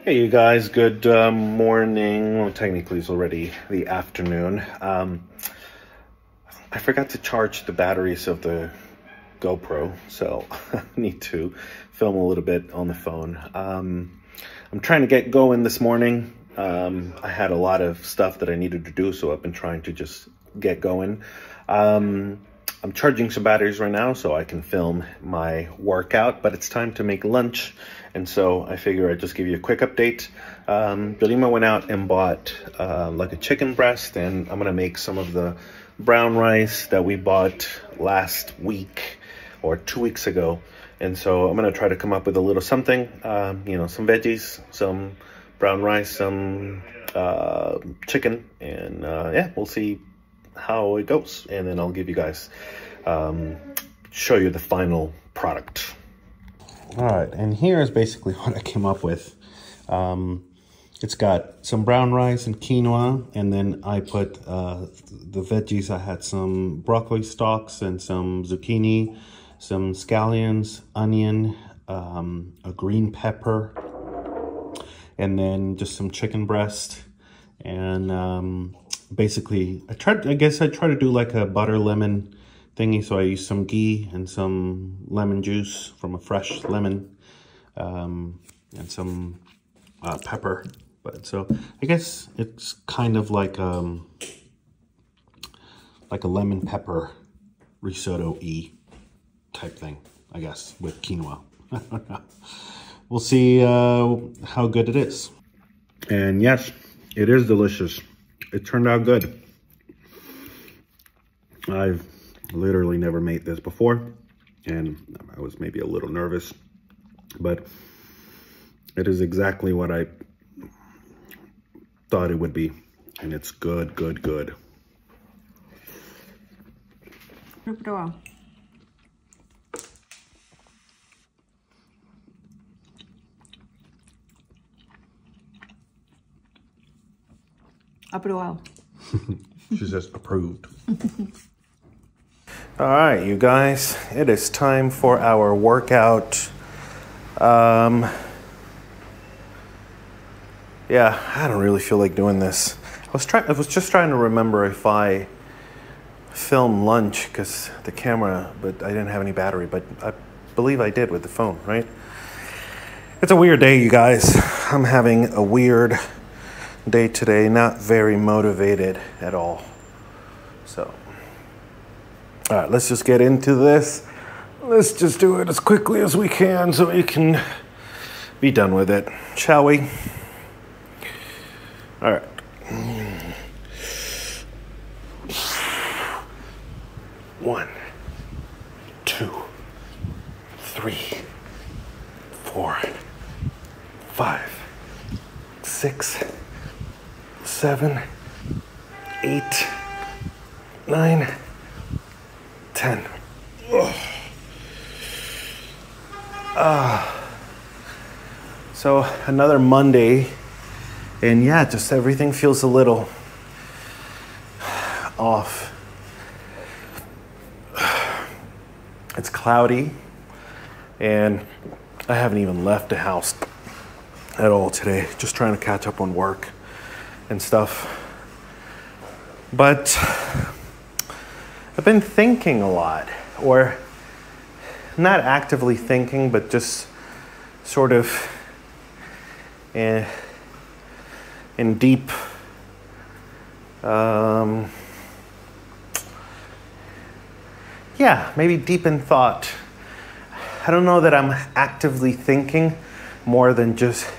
Hey you guys, good morning. Well, technically it's already the afternoon. I forgot to charge the batteries of the GoPro, so I need to film a little bit on the phone. I'm trying to get going this morning. I had a lot of stuff that I needed to do, so I've been trying to just get going. I'm charging some batteries right now so I can film my workout, but it's time to make lunch. And so I figure I'd just give you a quick update. Yolima went out and bought like a chicken breast, and I'm gonna make some of the brown rice that we bought last week or 2 weeks ago. And so I'm gonna try to come up with a little something, some veggies, some brown rice, some chicken, and yeah, we'll see how it goes, and then I'll give you guys show you the final product. All right, and here's basically what I came up with. It's got some brown rice and quinoa, and then I put the veggies. I had some broccoli stalks and some zucchini, some scallions, onion, a green pepper, and then just some chicken breast. And basically, I tried to do like a butter lemon thingy. So I used some ghee and some lemon juice from a fresh lemon, and some pepper. But so I guess it's kind of like a lemon pepper risotto-y type thing, I guess, with quinoa. I don't know. We'll see how good it is. And yes, it is delicious. It turned out good. I've literally never made this before, and I was maybe a little nervous, but it is exactly what I thought it would be, and it's good, good, good. Bra. Approval. She says approved. All right, you guys, it is time for our workout. Yeah, I don't really feel like doing this. I was just trying to remember if I filmed lunch because the camera, but I didn't have any battery, but I believe I did with the phone, right? It's a weird day, you guys. I'm having a weird day today, not very motivated at all. So, all right, let's just get into this. Let's just do it as quickly as we can so we can be done with it, shall we? All right. 1, 2, 3, 4, 5, 6, 7, 8, 9, 10. So another Monday, and yeah, just everything feels a little off. It's cloudy, and I haven't even left the house at all today, just trying to catch up on work and stuff. But I've been thinking a lot, or not actively thinking, but just sort of in deep maybe deep in thought. I don't know that I'm actively thinking, more than just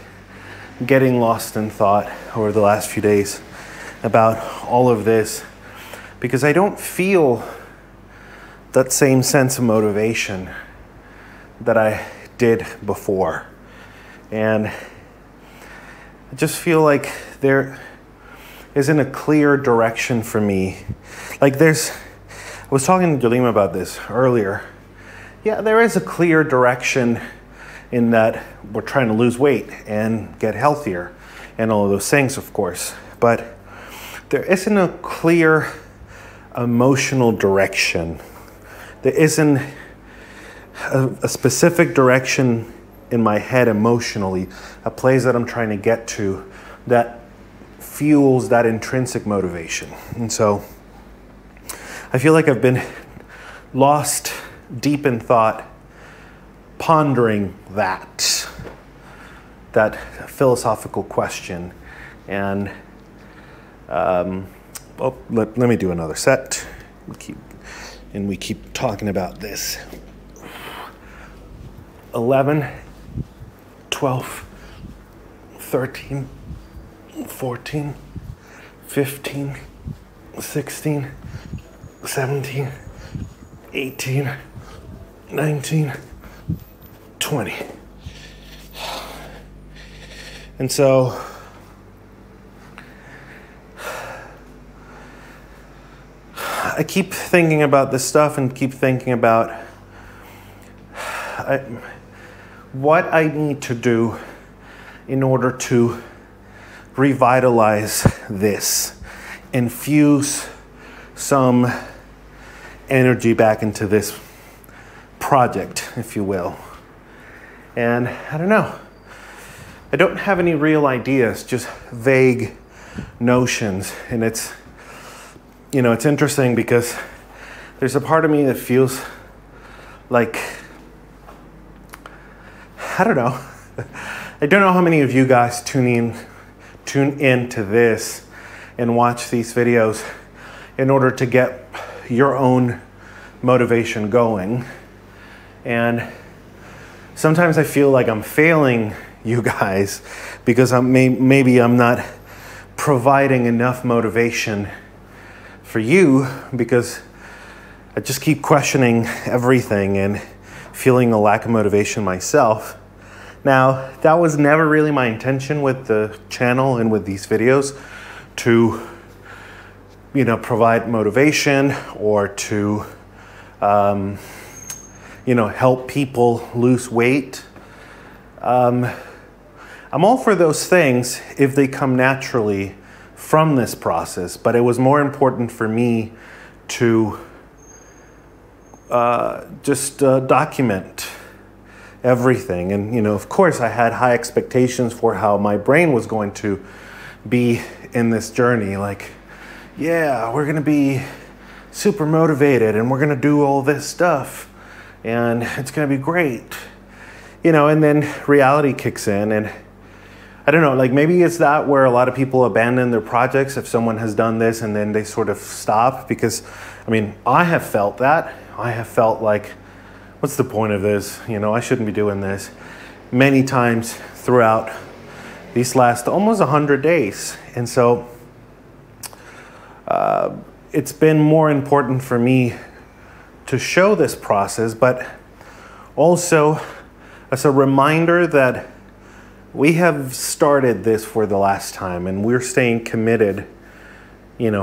getting lost in thought over the last few days about all of this, because I don't feel that same sense of motivation that I did before. And I just feel like there isn't a clear direction for me. Like I was talking to Yolima about this earlier. Yeah, there is a clear direction in that we're trying to lose weight and get healthier and all of those things, of course. But there isn't a clear emotional direction. There isn't a specific direction in my head emotionally, a place that I'm trying to get to that fuels that intrinsic motivation. And so I feel like I've been lost deep in thought, pondering that philosophical question. And let me do another set. We keep talking about this. 11, 12, 13, 14, 15, 16, 17, 18, 19, 20. And so I keep thinking about this stuff and keep thinking about what I need to do in order to revitalize this, infuse some energy back into this project, if you will. And I don't know. I don't have any real ideas, just vague notions. And it's interesting because there's a part of me that feels like, I don't know. I don't know how many of you guys tune in to this and watch these videos in order to get your own motivation going. And sometimes I feel like I'm failing you guys because maybe I'm not providing enough motivation for you, because I just keep questioning everything and feeling a lack of motivation myself. Now, that was never really my intention with the channel and with these videos, to, provide motivation or to, help people lose weight. I'm all for those things if they come naturally from this process, but it was more important for me to just document everything. And, of course, I had high expectations for how my brain was going to be in this journey. Like, yeah, we're going to be super motivated and we're going to do all this stuff and it's going to be great. And then reality kicks in, and I don't know, like maybe it's that where a lot of people abandon their projects if someone has done this and then they sort of stop, because, I have felt that. I have felt like, what's the point of this? I shouldn't be doing this many times throughout these last almost 100 days. And so it's been more important for me to show this process, but also as a reminder that we have started this for the last time and we're staying committed,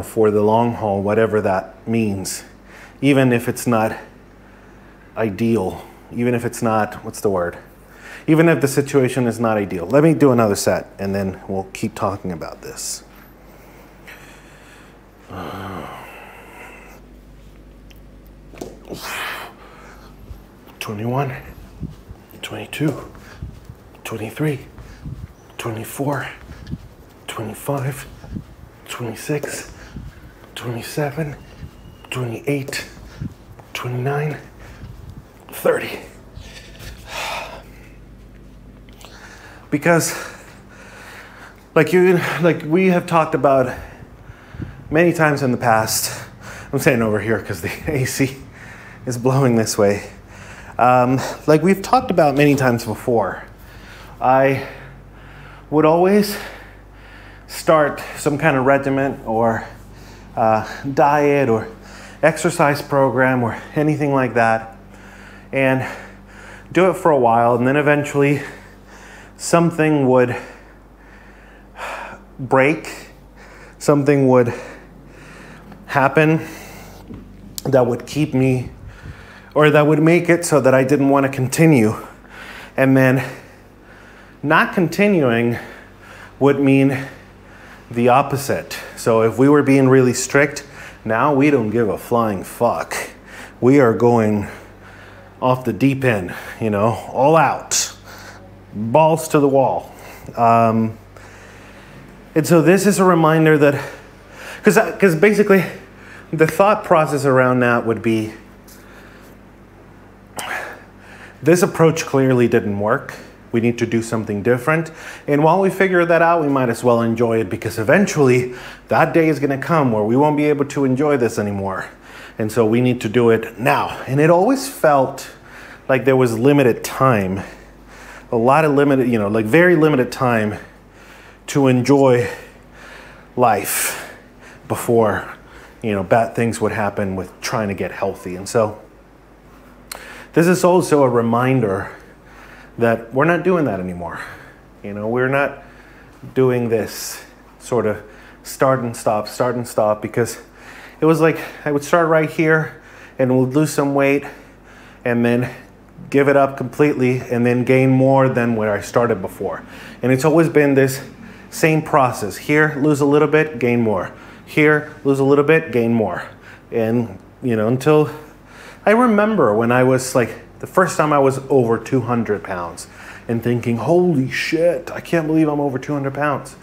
for the long haul, whatever that means, even if it's not ideal, even if it's not, even if the situation is not ideal. Let me do another set and then we'll keep talking about this. 21, 22, 23, 24, 25, 26, 27, 28, 29, 30. Because like we have talked about many times in the past, I'm saying over here because the AC is blowing this way. Like we've talked about many times before, I would always start some kind of regimen or diet or exercise program or anything like that, and do it for a while, and then eventually something would break, something would happen that would keep me, or that would make it so that I didn't want to continue. And then not continuing would mean the opposite. So if we were being really strict, now we don't give a flying fuck. We are going off the deep end, all out. balls to the wall. And so this is a reminder that, because basically the thought process around that would be, this approach clearly didn't work. We need to do something different. And while we figure that out, we might as well enjoy it, because eventually that day is going to come where we won't be able to enjoy this anymore. And so we need to do it now. And it always felt like there was limited time, a lot of limited, like very limited time to enjoy life before, bad things would happen with trying to get healthy. And so this is also a reminder that we're not doing that anymore. We're not doing this sort of start and stop, because it was like I would start right here and we'll lose some weight and then give it up completely and then gain more than where I started before. And it's always been this same process. Here, lose a little bit, gain more. Here, lose a little bit, gain more. And, until I remember when I was like, the first time I was over 200 pounds and thinking, holy shit, I can't believe I'm over 200 pounds.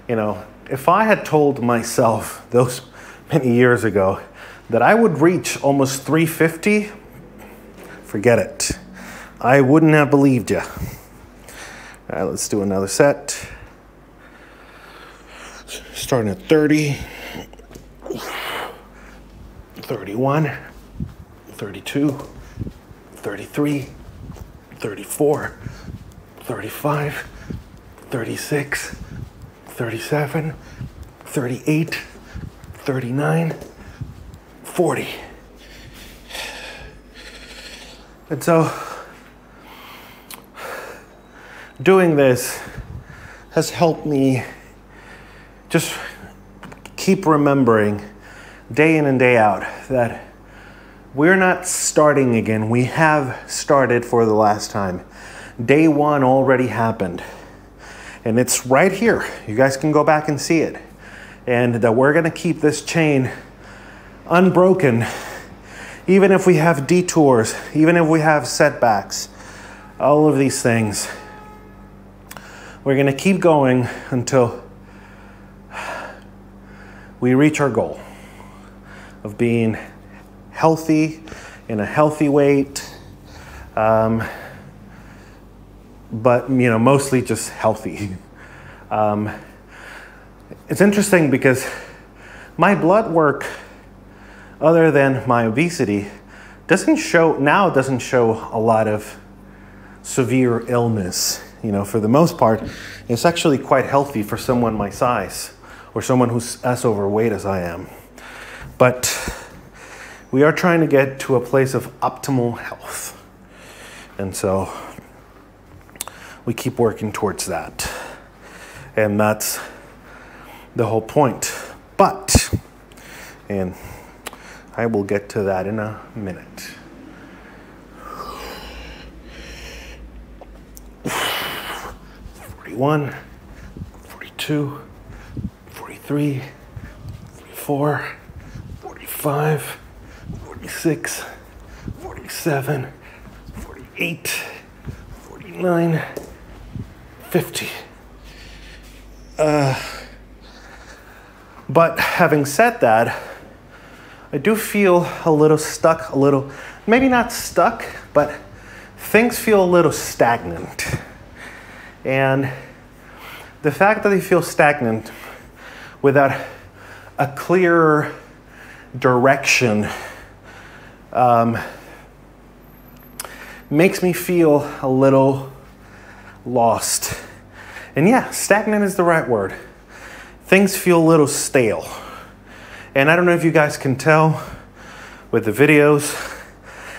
If I had told myself those many years ago that I would reach almost 350, forget it. I wouldn't have believed you. All right, let's do another set. Starting at 30, 31, 32, 33, 34, 35, 36, 37, 38, 39, 40. And so doing this has helped me just keep remembering day in and day out that we're not starting again. We have started for the last time. Day one already happened. And it's right here. You guys can go back and see it. And that we're going to keep this chain unbroken, even if we have detours, even if we have setbacks, all of these things. We're going to keep going until we reach our goal of being healthy, in a healthy weight, but mostly just healthy. It's interesting because my blood work, other than my obesity, doesn't show a lot of severe illness. For the most part, it's actually quite healthy for someone my size or someone who's as overweight as I am. But we are trying to get to a place of optimal health. And so we keep working towards that. And that's the whole point. But, and I will get to that in a minute. 41, 42, 43, 44, 45, 46, 47, 48, 49, 50. But having said that, I do feel a little stuck, maybe not stuck, but things feel a little stagnant. And the fact that they feel stagnant without a clear direction makes me feel a little lost. And yeah, stagnant is the right word. Things feel a little stale. And I don't know if you guys can tell with the videos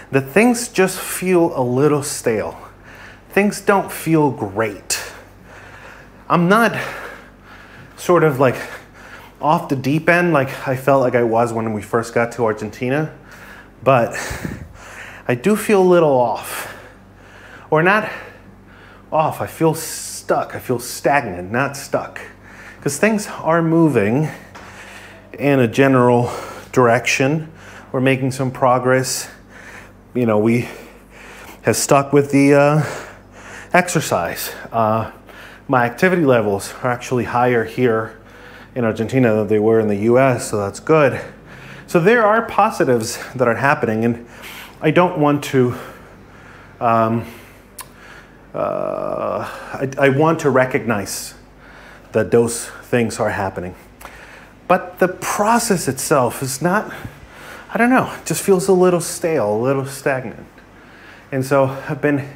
that things just feel a little stale. Things don't feel great. I'm not sort of like off the deep end like I felt like I was when we first got to Argentina, but I do feel a little off. Or not off, I feel stuck, I feel stagnant, not stuck. Because things are moving in a general direction. We're making some progress. We have stuck with the exercise. My activity levels are actually higher here in Argentina than they were in the US, so that's good. So there are positives that are happening, and I don't want to, I want to recognize that those things are happening. But the process itself is not, I don't know, it just feels a little stale, a little stagnant. And so I've been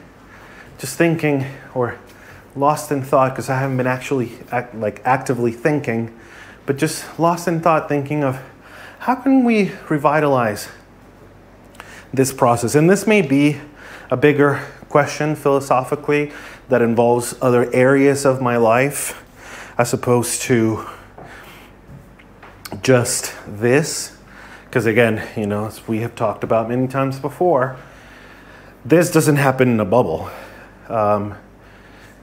just thinking, or lost in thought, because I haven't been actually actively thinking, but just lost in thought thinking of how can we revitalize this process. And this may be a bigger question philosophically that involves other areas of my life as opposed to just this. Because again, you know, as we have talked about many times before, this doesn't happen in a bubble.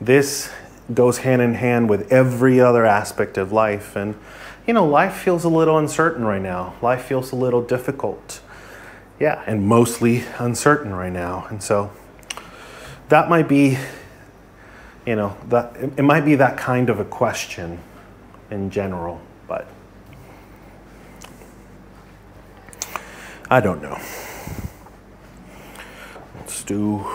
This goes hand in hand with every other aspect of life. And, you know, life feels a little uncertain right now. Life feels a little difficult. Yeah, and mostly uncertain right now. And so that might be, you know, that it might be that kind of a question in general, but I don't know. Let's do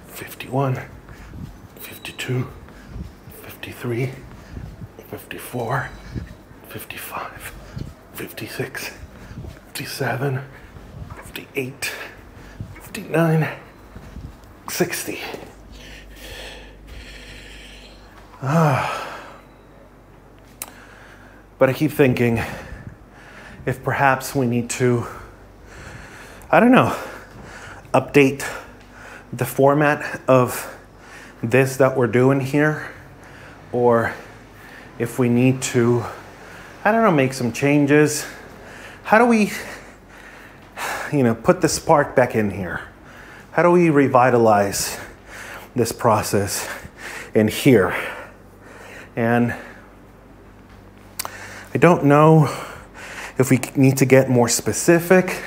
51, 52, 53, 54, 55, 56, 57, 58, 59, 60. But I keep thinking if perhaps we need to, I don't know, update the format of this that we're doing here, or if we need to, I don't know, make some changes. How do we, you know, put the spark back in here? How do we revitalize this process in here? And I don't know if we need to get more specific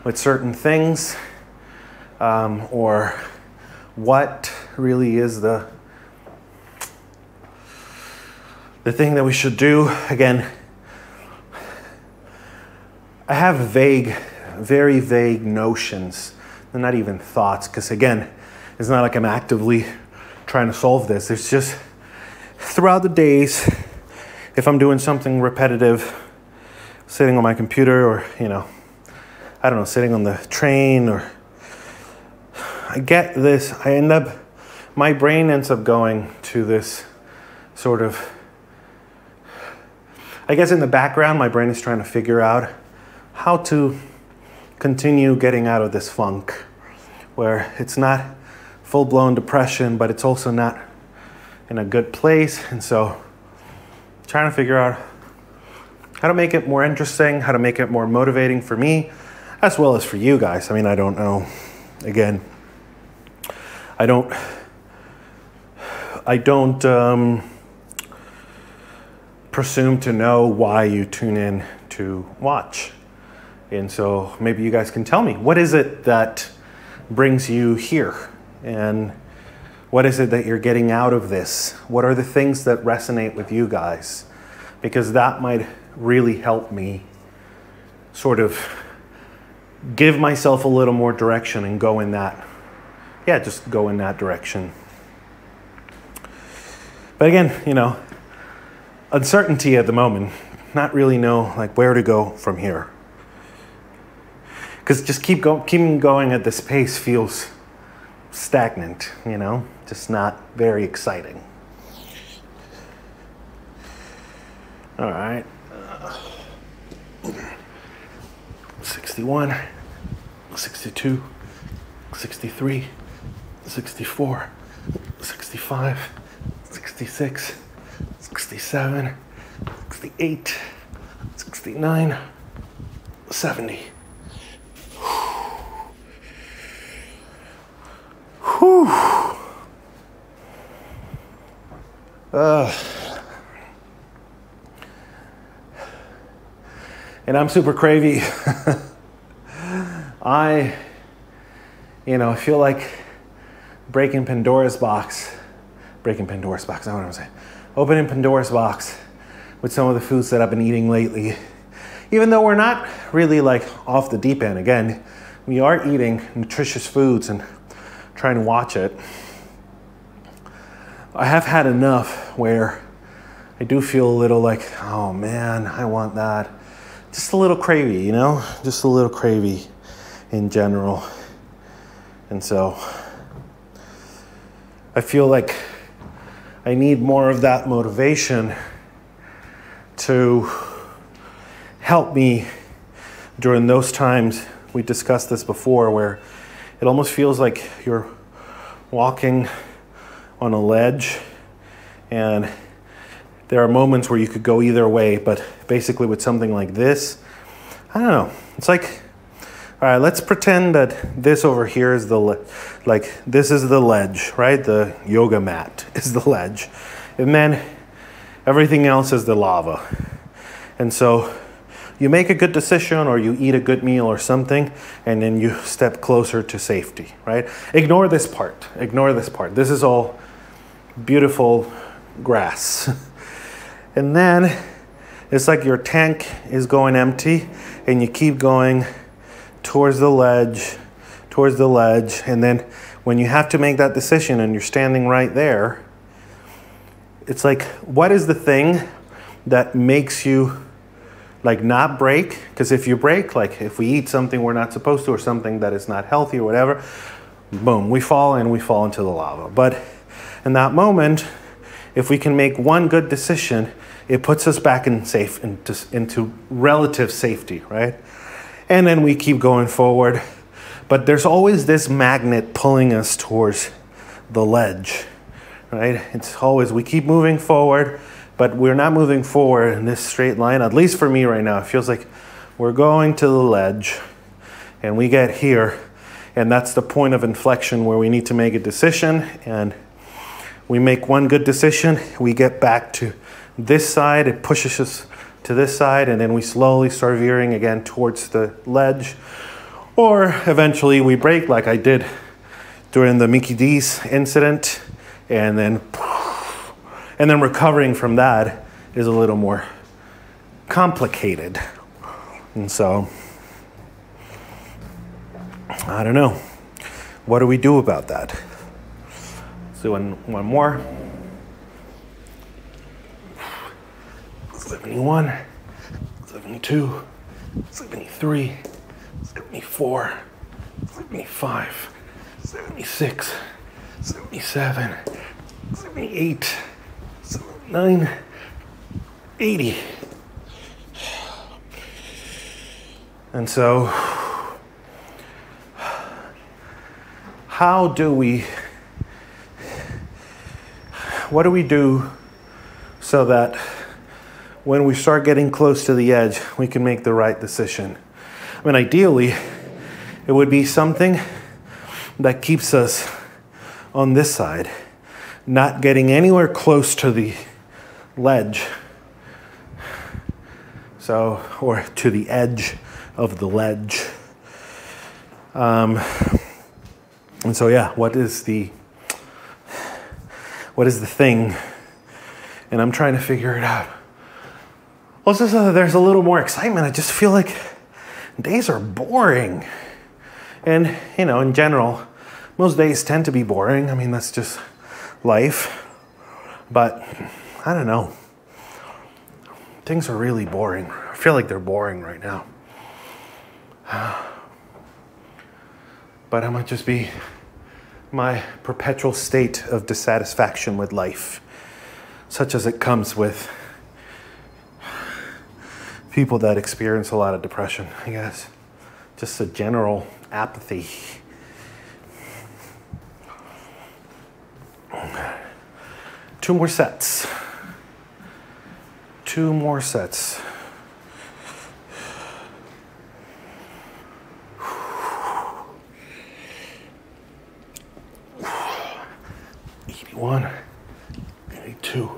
with certain things, or what really is the thing that we should do. Again, I have very vague notions. They're not even thoughts, because again, it's not like I'm actively trying to solve this. It's just throughout the days, if I'm doing something repetitive, sitting on my computer, or, you know, I don't know, sitting on the train, or I get this, my brain ends up going to this sort of, I guess in the background, my brain is trying to figure out how to continue getting out of this funk where it's not full-blown depression, but it's also not in a good place. And so trying to figure out how to make it more interesting, how to make it more motivating for me, as well as for you guys. I mean, I don't know. Again, I don't presume to know why you tune in to watch. And so maybe you guys can tell me, what is it that brings you here? And what is it that you're getting out of this? What are the things that resonate with you guys? Because that might really help me sort of give myself a little more direction and go in that, just go in that direction. But again, you know, uncertainty at the moment, not really know like where to go from here. Because just keeping going at this pace feels stagnant, you know, just not very exciting. All right. 61, 62, 63, 64, 65, 66, 67, 68, 69, 70. Whew. And I'm super cravey. I feel like breaking Pandora's box. Breaking Pandora's box, I don't know what I'm saying. Opening Pandora's box with some of the foods that I've been eating lately. Even though we're not really like off the deep end. Again, we are eating nutritious foods and trying to watch it. I have had enough where I do feel a little like, oh man, I want that. Just a little cravey, just a little cravey in general. And so I feel like I need more of that motivation to help me during those times. We discussed this before, where it almost feels like you're walking on a ledge, and there are moments where you could go either way, but basically with something like this, I don't know. It's like, all right, let's pretend that this over here is this is the ledge, right? The yoga mat is the ledge. And then everything else is the lava. And so you make a good decision or you eat a good meal or something, and then you step closer to safety, right? Ignore this part. Ignore this part. This is all beautiful grass. And then it's like your tank is going empty and you keep going towards the ledge, and then when you have to make that decision and you're standing right there, it's like, what is the thing that makes you like not break? Because if you break, like if we eat something we're not supposed to or something that is not healthy or whatever, boom, we fall into the lava. But in that moment, if we can make one good decision, it puts us back into relative safety, right? And then we keep going forward. But there's always this magnet pulling us towards the ledge, right? It's always, we keep moving forward, but we're not moving forward in this straight line. At least for me right now, it feels like we're going to the ledge and we get here, and that's the point of inflection where we need to make a decision, and we make one good decision, we get back to this side, it pushes us to this side, and then we slowly start veering again towards the ledge. Or eventually we break like I did during the Mickey D's incident, and then recovering from that is a little more complicated. And so, I don't know. What do we do about that? Let's do one more. 71, 72, 73, 74, 75, 76, 77, 78, 79, 80. And so, what do we do so that when we start getting close to the edge, we can make the right decision? I mean, ideally, it would be something that keeps us on this side, not getting anywhere close to the ledge. So, or to the edge of the ledge. And so, yeah, what is the thing? And I'm trying to figure it out. Also, so there's a little more excitement. I just feel like days are boring. And, in general, most days tend to be boring. I mean, that's just life. But, I don't know. Things are really boring. I feel like they're boring right now. But it might just be my perpetual state of dissatisfaction with life, such as it comes with people that experience a lot of depression, I guess. Just a general apathy. Two more sets. 81, 82,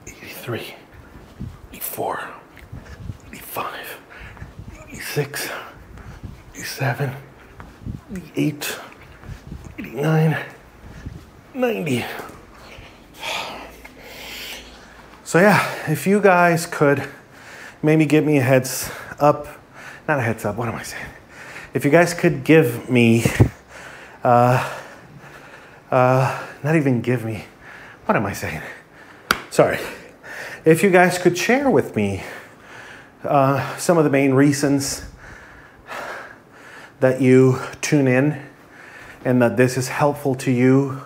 83, 84, 85, 86, 87, 88, 89, 90. So yeah, if you guys could maybe give me a heads up, not a heads up, what am I saying? If you guys could give me, not even give me, what am I saying? Sorry. If you guys could share with me some of the main reasons that you tune in and that this is helpful to you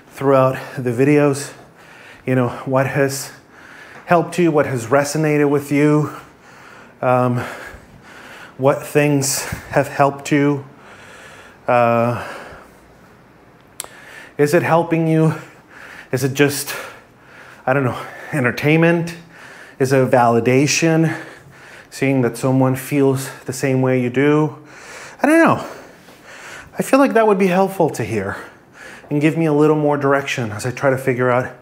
throughout the videos, you know, what has helped you, what has resonated with you, what things have helped you. Is it helping you? Is it just, I don't know, entertainment? Is it a validation? Seeing that someone feels the same way you do? I don't know. I feel like that would be helpful to hear and give me a little more direction as I try to figure out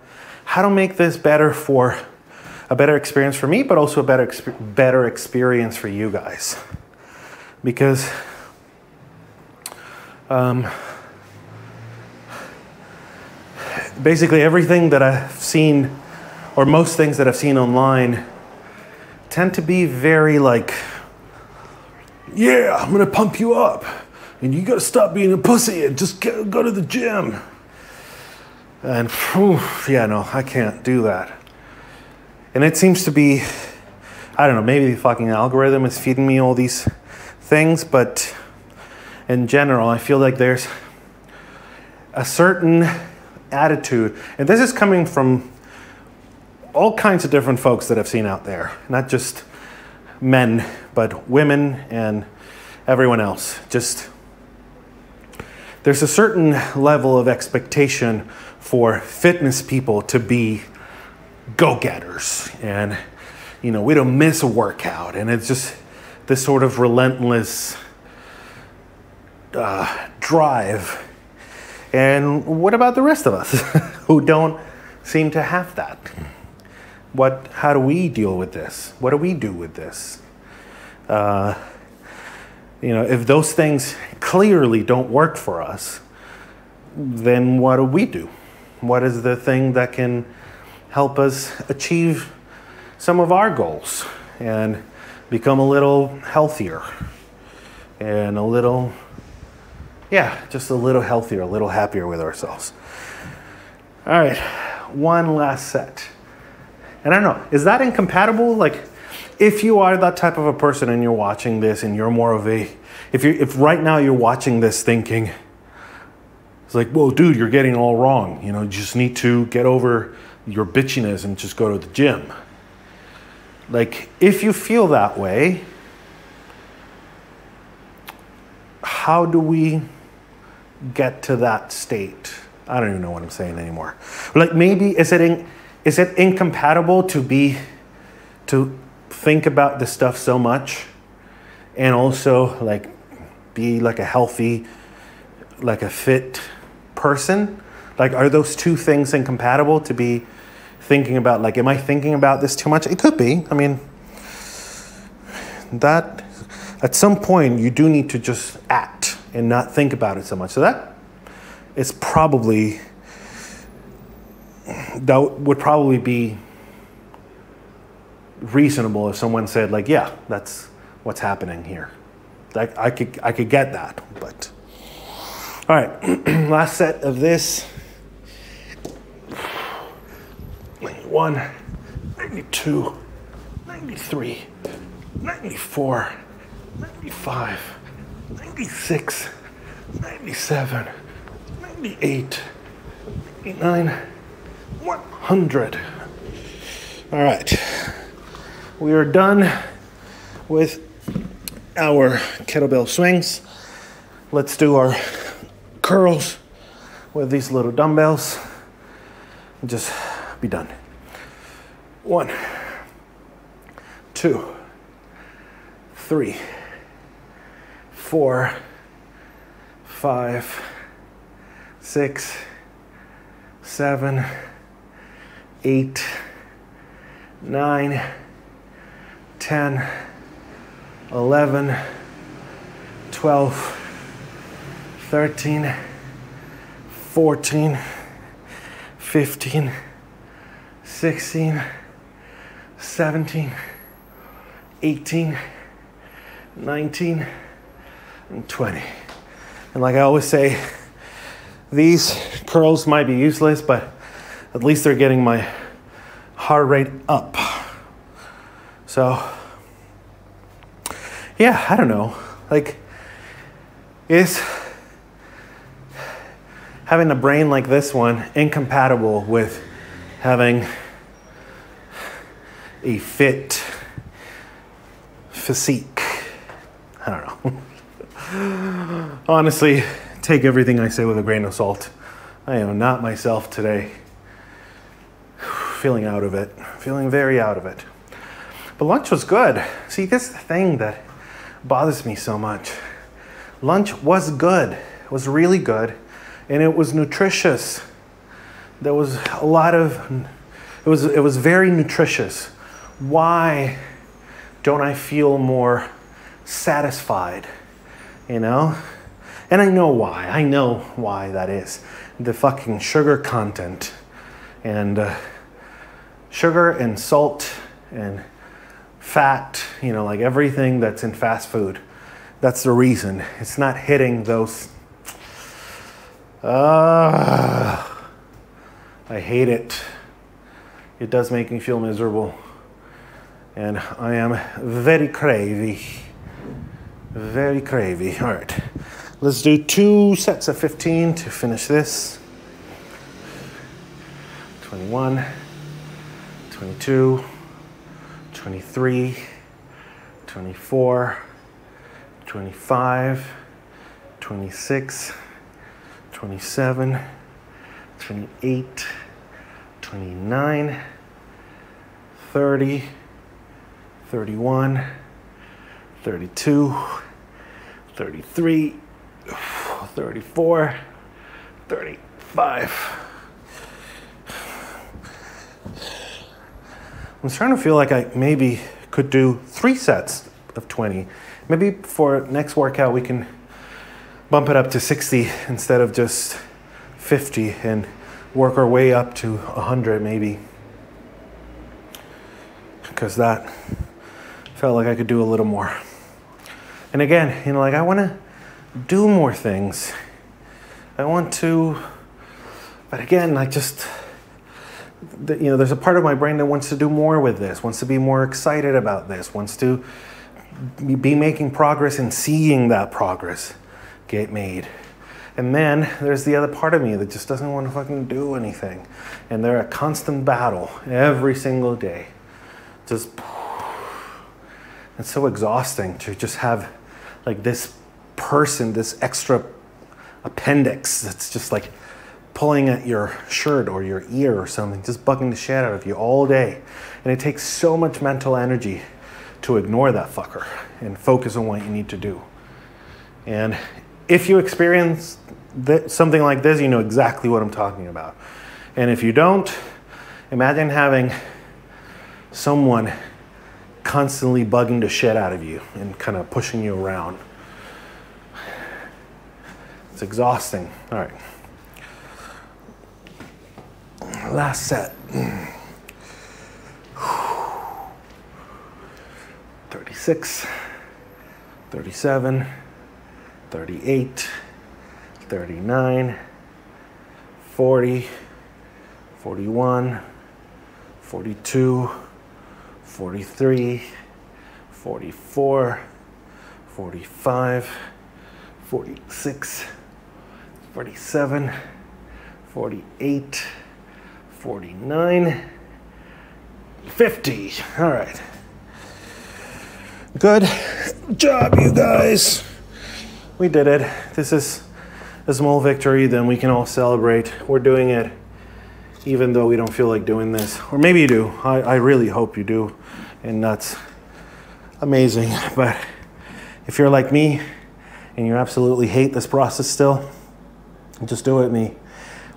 how to make this better for a better experience for me, but also a better experience for you guys. Because basically everything that I've seen, or most things that I've seen online, tend to be very like, yeah, I'm gonna pump you up, and you gotta stop being a pussy and just go to the gym. And yeah, no, I can't do that. And it seems to be, I don't know, maybe the fucking algorithm is feeding me all these things, but in general, I feel like there's a certain attitude, and this is coming from all kinds of different folks that I've seen out there, not just men, but women and everyone else. Just, there's a certain level of expectation for fitness people to be go-getters, and you know, we don't miss a workout, and it's just this sort of relentless drive. And what about the rest of us who don't seem to have that? How do we deal with this? What do we do with this? You know, if those things clearly don't work for us, then what do we do? What is the thing that can help us achieve some of our goals and become a little healthier and a little, yeah, just a little healthier, a little happier with ourselves? All right, one last set. And I don't know, is that incompatible? Like, if you are that type of a person and you're watching this and you're more of a, if right now you're watching this thinking, it's like, well, dude, you're getting it all wrong. You know, you just need to get over your bitchiness and just go to the gym. Like, if you feel that way, how do we get to that state? I don't even know what I'm saying anymore. Like, maybe, is it incompatible to think about this stuff so much and also like be like a healthy, like a fit person? Like, are those two things incompatible, to be thinking about, like, am I thinking about this too much? It could be. I mean, that at some point you do need to just act and not think about it so much. So that would probably be reasonable if someone said, like, yeah, that's what's happening here. Like, I could get that, but all right. Last set of this. 91, 92, 93, 94, 95, 96, 97, 98, 99, 100. All right. We are done with our kettlebell swings. Let's do our curls with these little dumbbells and just be done. 1, 2, 3, 4, 5, 6, 7, 8, 9, 10, 11, 12, 13, 14, 15, 16, 17, 18, 19, and 20. And like I always say, these curls might be useless, but at least they're getting my heart rate up. So, yeah, I don't know. Like, is having a brain like this one incompatible with having a fit physique? I don't know. Honestly, take everything I say with a grain of salt. I am not myself today. Feeling out of it. Feeling very out of it. But lunch was good. See, this is the thing that bothers me so much. Lunch was good. It was really good. And it was nutritious. There was a lot of... It was very nutritious. Why don't I feel more satisfied? You know? And I know why. I know why that is. The fucking sugar content. And sugar and salt and fat, you know, like everything that's in fast food. That's the reason. It's not hitting those. I hate it. It does make me feel miserable. And I am very cravey. Very cravey. All right. Let's do 2 sets of 15 to finish this. 21, 22, 23, 24, 25, 26, 27, 28, 29, 30, 31, 32, 33, 34, 35. I'm starting to feel like I maybe could do 3 sets of 20. Maybe for next workout we can bump it up to 60 instead of just 50 and work our way up to 100 maybe. Because that felt like I could do a little more. And again, you know, like I want to do more things. I want to, but again, I just, you know, there's a part of my brain that wants to do more with this, wants to be more excited about this, wants to be making progress and seeing that progress get made. And then there's the other part of me that just doesn't want to fucking do anything. And they're a constant battle every single day. Just, it's so exhausting to just have like this person, this extra appendix that's just like pulling at your shirt or your ear or something, just bugging the shit out of you all day. And it takes so much mental energy to ignore that fucker and focus on what you need to do. And if you experience something like this, you know exactly what I'm talking about. And if you don't, imagine having someone constantly bugging the shit out of you and kind of pushing you around. It's exhausting. All right. Last set. 36, 37, 38, 39, 40, 41, 42, 43, 44, 45, 46, 47, 48, 49, 50. All right. Good job, you guys. We did it. This is a small victory, then we can all celebrate. We're doing it even though we don't feel like doing this. Or maybe you do. I really hope you do. And that's amazing. But if you're like me and you absolutely hate this process still, just do it with me.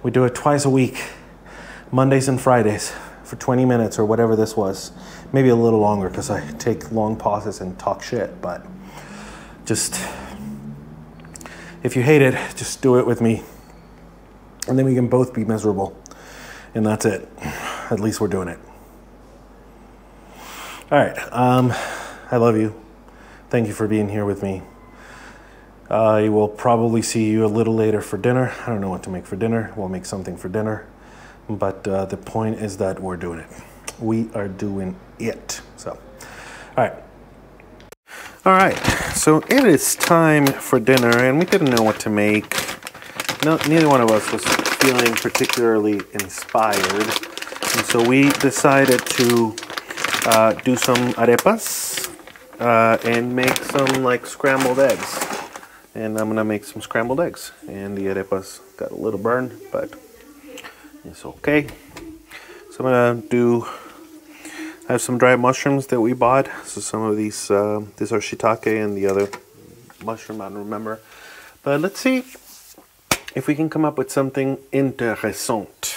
We do it twice a week, Mondays and Fridays, for 20 minutes or whatever this was. Maybe a little longer because I take long pauses and talk shit, but just If you hate it, just do it with me. And then we can both be miserable. And that's it. At least we're doing it. All right. I love you. Thank you for being here with me. I will probably see you a little later for dinner. I don't know what to make for dinner. We'll make something for dinner. But the point is that we're doing it. We are doing it. So, all right. All right. So it is time for dinner, and we didn't know what to make. No, neither one of us was feeling particularly inspired. And so we decided to do some arepas and make some like scrambled eggs. And I'm gonna make some scrambled eggs. And the arepas got a little burned, but it's okay. So I'm gonna I have some dried mushrooms that we bought. So some of these are shiitake and the other mushroom I don't remember. But let's see if we can come up with something interessant.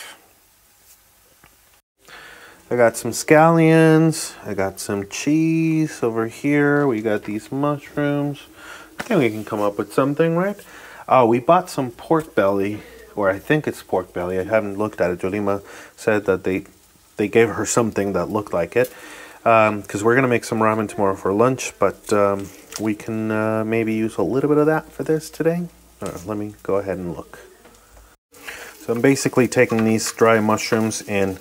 I got some scallions, I got some cheese over here, we got these mushrooms. I think we can come up with something, right? Oh, we bought some pork belly, or I think it's pork belly. I haven't looked at it. Jolima said that they gave her something that looked like it. Because we're going to make some ramen tomorrow for lunch, but we can maybe use a little bit of that for this today. Let me go ahead and look. So I'm basically taking these dry mushrooms and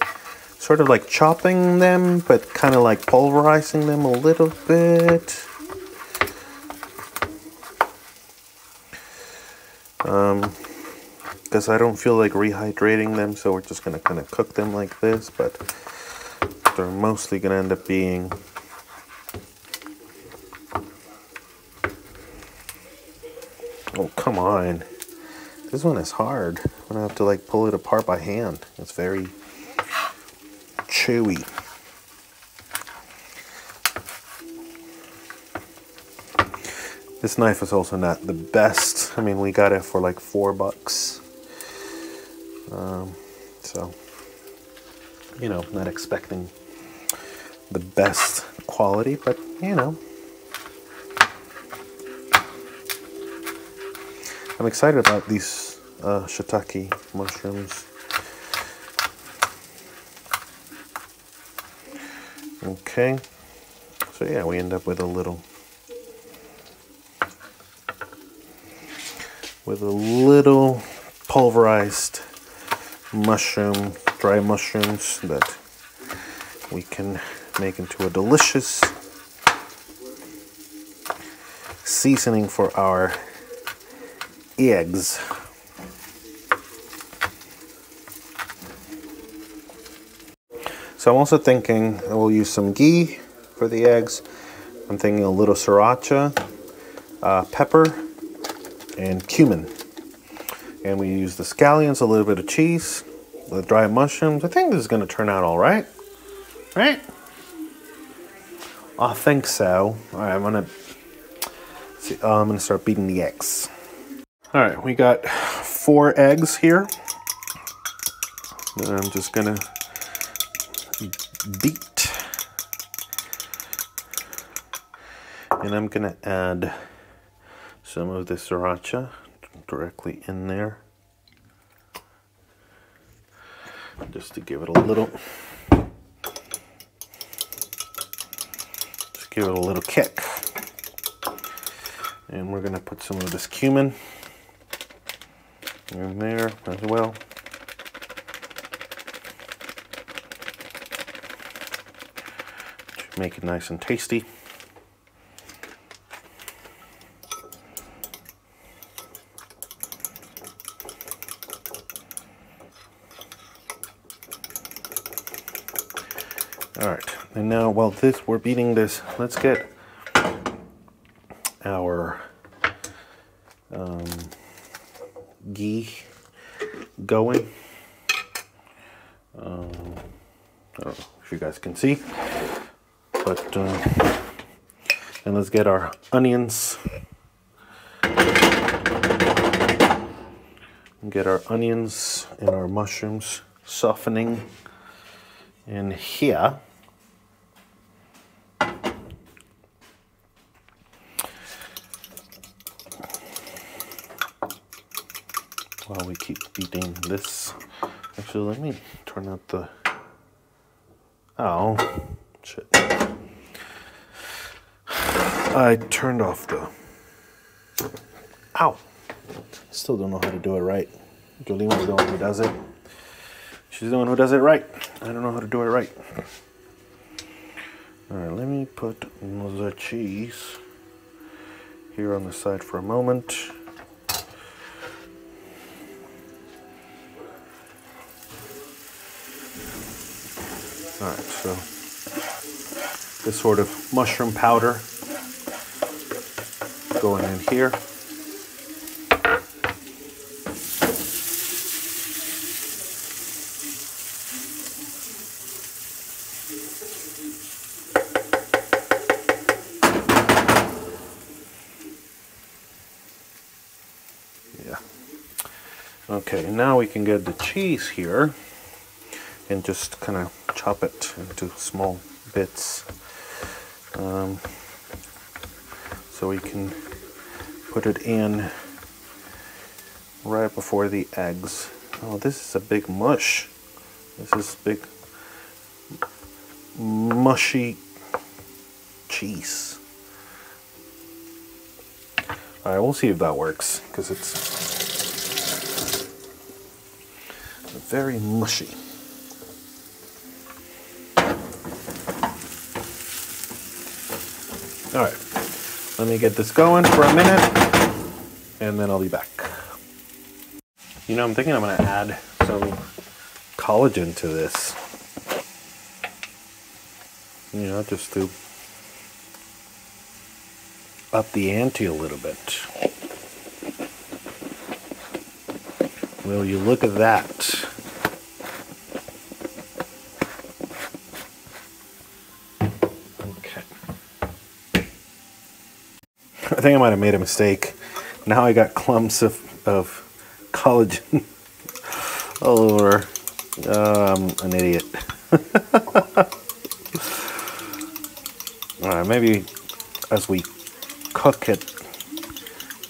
sort of like chopping them, but kind of like pulverizing them a little bit. Because I don't feel like rehydrating them, so we're just going to kind of cook them like this, but they're mostly going to end up being oh, come on. This one is hard. I'm going to have to like pull it apart by hand. It's very chewy. This knife is also not the best. I mean, we got it for like $4. So, you know, not expecting the best quality, but you know. I'm excited about these shiitake mushrooms. Okay, so yeah, we end up with a little pulverized mushroom, dry mushrooms that we can make into a delicious seasoning for our eggs. So I'm also thinking I will use some ghee for the eggs. I'm thinking a little sriracha, pepper, and cumin. And we use the scallions, a little bit of cheese, the dried mushrooms. I think this is going to turn out all right. Right? I think so. All right, I'm going to start beating the eggs. All right, we got 4 eggs here. And I'm just going to beat. And I'm going to add some of the sriracha directly in there, just to give it a little kick. And we're going to put some of this cumin in there as well. To make it nice and tasty. All right, and now while we're beating this, let's get our ghee going. I don't know if you guys can see, but and let's get our onions. Get our onions and our mushrooms softening in here. while we keep beating this. Actually, let me turn out the... Oh, shit. I turned off the... Ow! Still don't know how to do it right. Jolene the one who does it. She's the one who does it right. I don't know how to do it right. Alright, let me put the cheese here on the side for a moment. Alright, so this sort of mushroom powder going in here. Yeah. Okay, now we can get the cheese here and just kind of chop it into small bits, so we can put it in right before the eggs. Oh, this is a big mush. This is big mushy cheese. Alright, we'll see if that works, because it's very mushy. Alright, let me get this going for a minute, and then I'll be back. You know, I'm thinking I'm going to add some collagen to this. You know, just to up the ante a little bit. Will you look at that? I think I might have made a mistake. Now I got clumps of collagen all over. I'm an idiot. Alright, maybe as we cook it,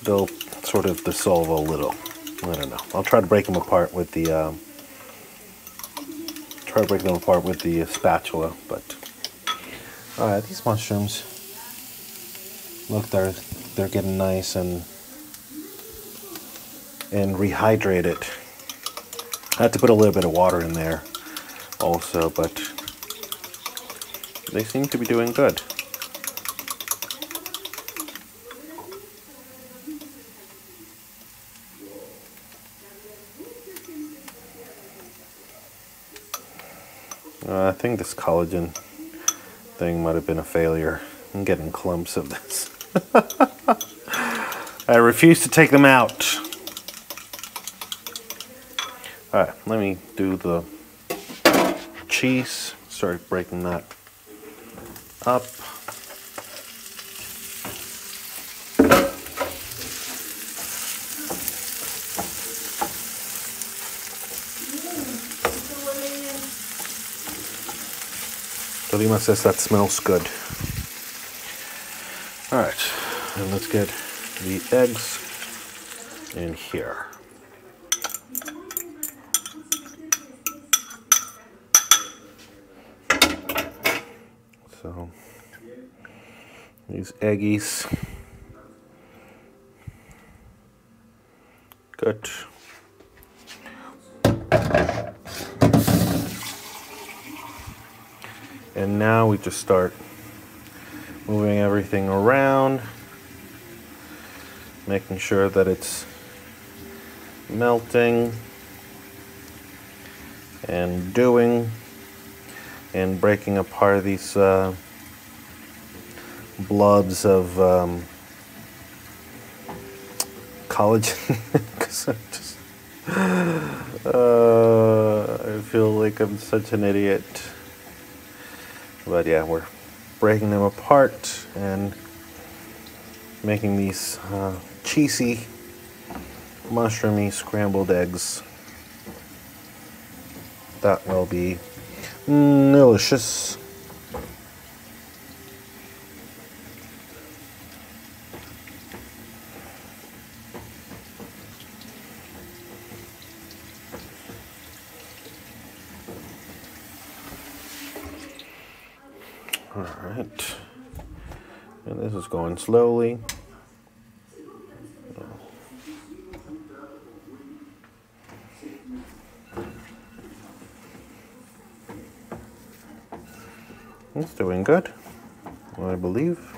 they'll sort of dissolve a little. I don't know. I'll try to break them apart with the spatula. But alright, these mushrooms. Look, they're getting nice and rehydrated. I had to put a little bit of water in there also, but they seem to be doing good. I think this collagen thing might have been a failure. I'm getting clumps of this. I refuse to take them out. Alright, let me do the cheese. Start breaking that up. Lima says that smells good. Alright, and let's get the eggs in here. So, these eggies. Good. And now we just start moving everything around, making sure that it's melting and doing and breaking apart these blobs of collagen. Because I feel like I'm such an idiot. But yeah, we're breaking them apart and making these cheesy, mushroomy scrambled eggs. That will be delicious. All right. And this is going slowly. It's doing good, I believe.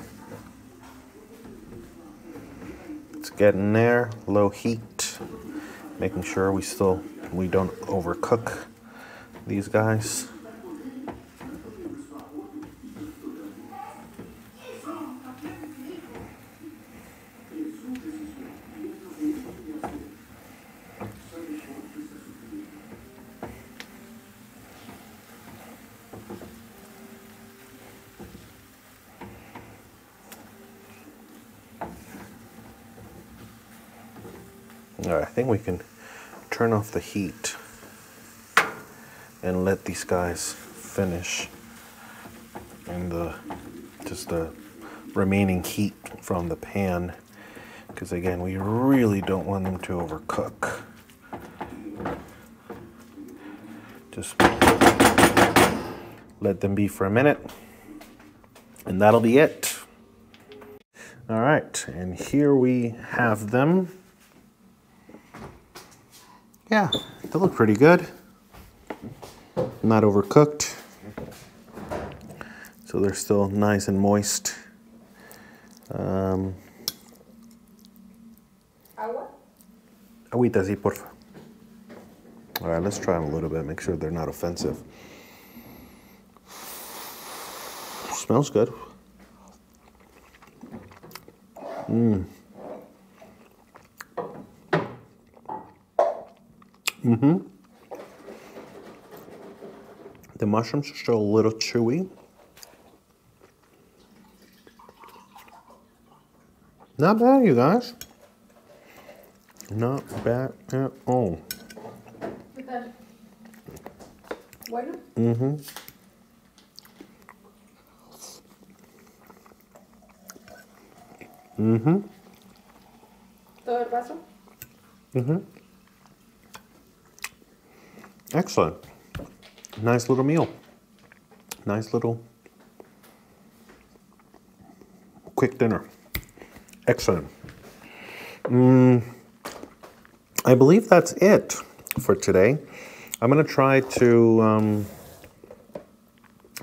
It's getting there, low heat, making sure we don't overcook these guys. All right, I think we can turn off the heat and let these guys finish in the remaining heat from the pan, because again, we really don't want them to overcook. Just let them be for a minute, and that'll be it. All right, and here we have them. Yeah, they look pretty good. Not overcooked. So they're still nice and moist. Agüita, sí, porfa. All right, let's try them a little bit, make sure they're not offensive. Smells good. The mushrooms are still a little chewy. Not bad, you guys. Not bad at all. Bueno. ¿Todo el vaso? Excellent. Nice little meal. Nice little quick dinner. Excellent. I believe that's it for today. I'm going to try to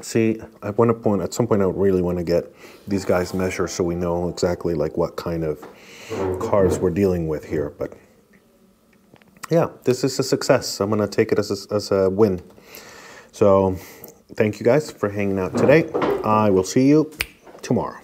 see, at some point I would really want to get these guys measured so we know exactly like what kind of carbs we're dealing with here. But yeah, this is a success. I'm going to take it as a win. So thank you guys for hanging out today. I will see you tomorrow.